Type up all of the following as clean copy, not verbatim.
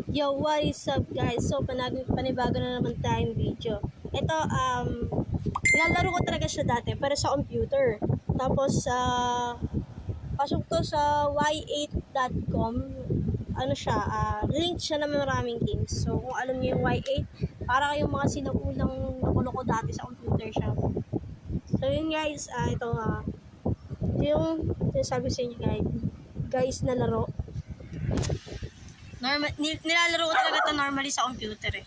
Yo, what is up guys? So, panibago na naman tayong video. Ito, nilalaro ko talaga siya dati, pero sa computer. Tapos, pasok to sa y8.com. Ano siya, link siya na maraming games. So, kung alam niyo yung y8, para kayong mga sinuunang nakuloko dati sa computer siya. So, yun guys, ito yung sinasabi sa inyo guys na laro. Nilalaro ko talaga ito normally sa computer eh.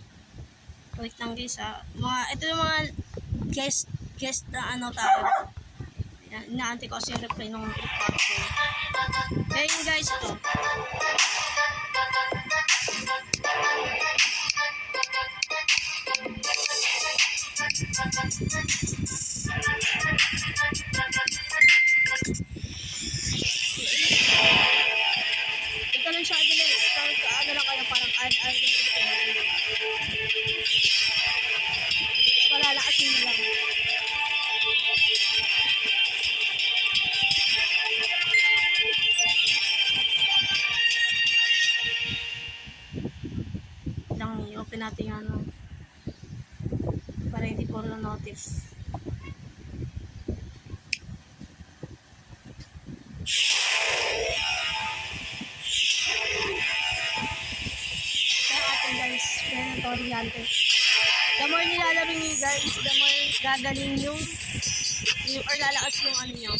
Wait lang guys ito yung mga guest na ano tayo. Inaanti ko kasi yung reply ng report ko. Kaya yun guys ito. Ito lang siya guys. Ano lang kayo parang add malalakasin nyo lang. Lang i-open natin yung ano para hindi po na notice. Kaya atin guys, tutorial to. The more nilalaro nyo guys, the more gagaling yung or lalakas yung ano nyo,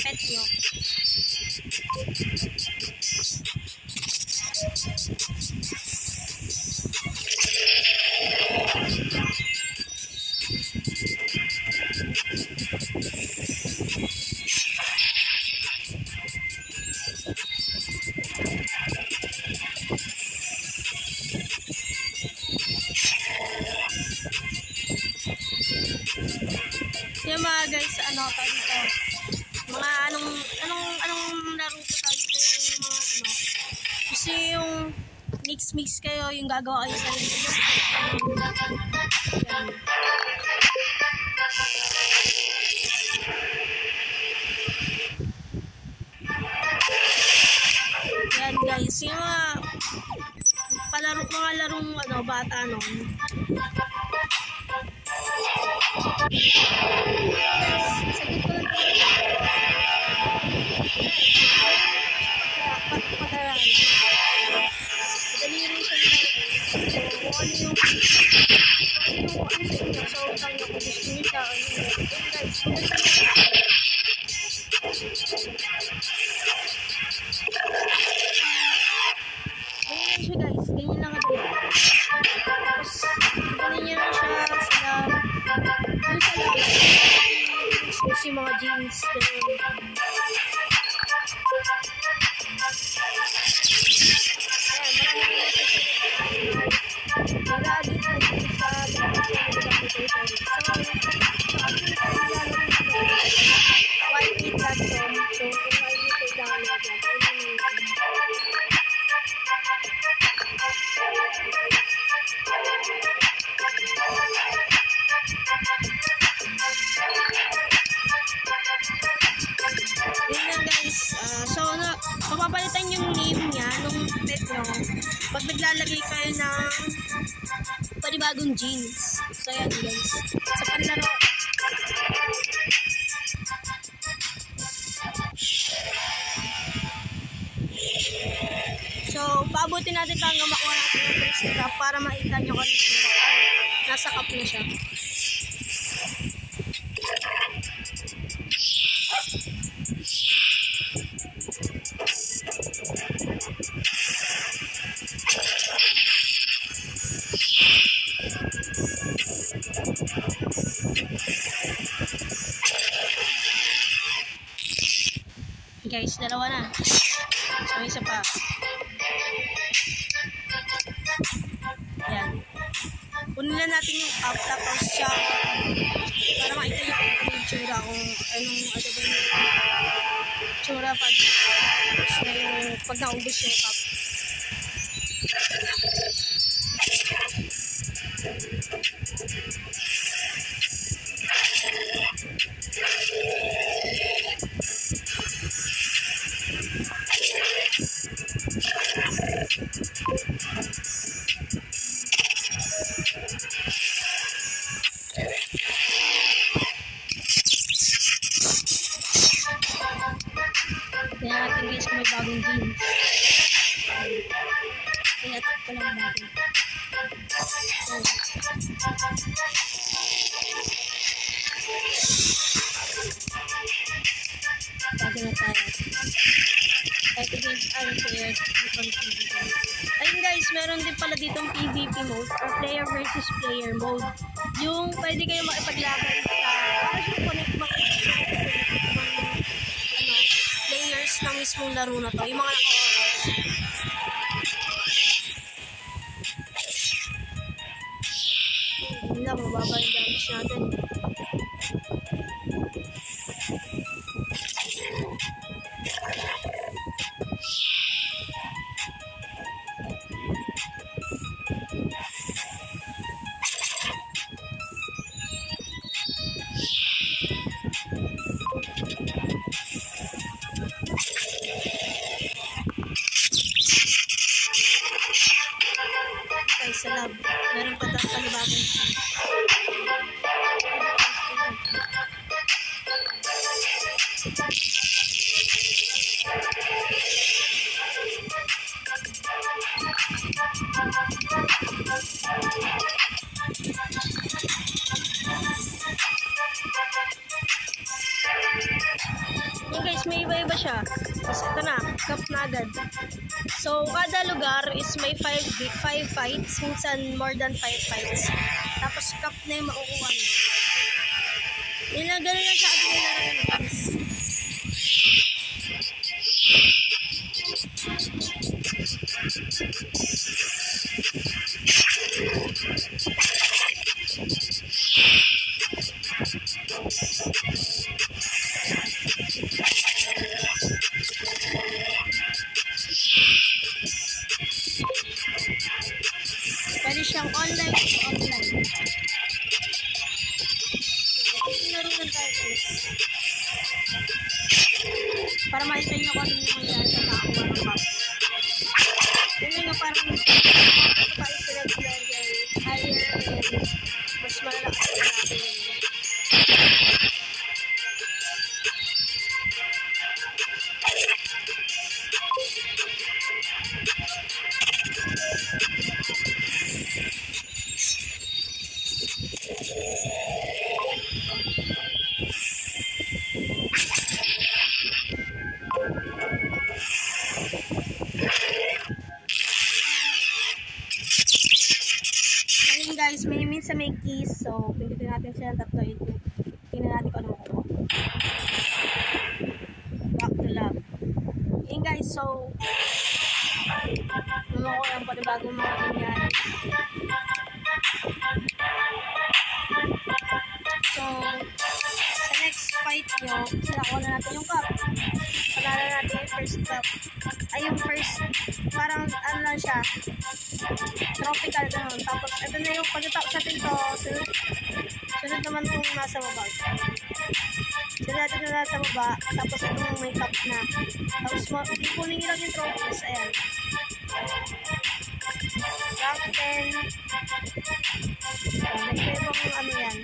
pet nyo. Yung mga guys, ano pa dito, mga anong laro ko tayo dito, yung mga ano, kasi yung mix kayo, yung gagawa kayo sa rin. Yan guys, yung mga larong ano, bata noon. Saglit ko lang pag-aral. Madali rin siya nilaro. Kung ano yung sa inyo. So, kung gusto nyo siya, guys, ganyan lang siya guys. Ganyan lang ito. Tapos, ganyan lang siya sila. Yung sa lab. Tapos yung mga jeans. Nag-adit na dito sa y8.com. So, kung kayo ito download yan, yun lang guys. So, mapapalitan yung name niya nung pet nyo pag naglalagay kayo ng panibagong jeans. So, yan guys. Sa panlaro. So, paabutin natin hanggang makuha natin yung first cup para makita nyo kung nasa cup na siya. Guys, dalawa na. So, isa pa. Yan. Kunin na natin yung up tapos siya para makita yung tsura kung anong ano ba yung tsura pag naubos yung cup. Set-up ko lang bago. Bago na tayo. Fight against other players on PvP. Ayun guys, meron din pala ditong PvP mode or player versus player mode. Yung pwede kayo makipaglaban sa connect players ng mismong laro na to. Yung mga hindi na, mababa yung damage natin. Okay, sa lab. Meron pa tayong panibagong yun guys, may iba-iba siya. Tapos ito na, cup na agad. So, kada lugar is may 5 fights, minsan more than 5 fights. Tapos cup na yung makukuha nyo. Yun lang, gano'n lang siya atin yung laro guys. Pwede siyang online o offline. Narunan tayo guys. Para makita nyo kung ano yung mangyari sa nakakuha ng map. Yun lang yung parang tayo sila level higher and mas malalakas na natin yun. Ayun guys, minsan may keys. So, pindutin natin siya ng tatlo. Tingnan natin kung ano makuha. Back to lab. Ayun guys, so makuha yung panibagong mga ganyan. So, sa next fight nyo, sinakuha na natin yung cup. Panala natin yung first cup. Ay, yung first, parang ano lang siya, tropical ganun. Tapos, ito na yung pagkatapos natin to, sunod naman itong nasa baba. Sunod natin na nasa baba, tapos itong may cup na. Tapos, ipunin nyo lang yung trophies, ayan. Rank 10. May ibang ano yan.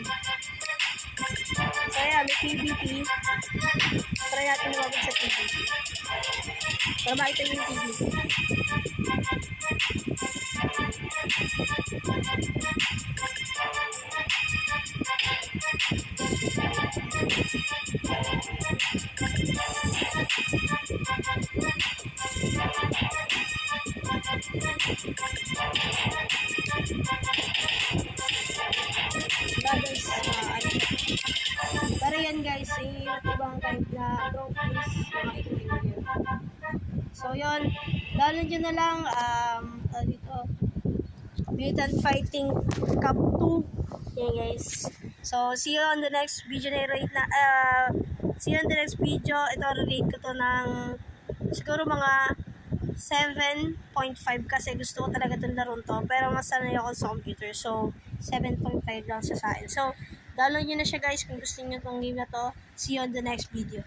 So, ayan, may PvP. Try natin lumabag sa PvP. Para makita yung PvP. Pero yan guys, yung ibang type na trophies na makikita nyo. So yun, download nyo na lang dito, Mutant Fighting Cup 2. Yan guys. So see you on the next video na i-rate na, see you on the next video. Ito rate ko to ng siguro mga 7.5 kasi gusto ko talaga itong laro to. Pero mas sanay ako sa computer. So 7.5 lang siya sa akin. So download nyo na siya guys kung gusto nyo itong game na to. See you on the next video.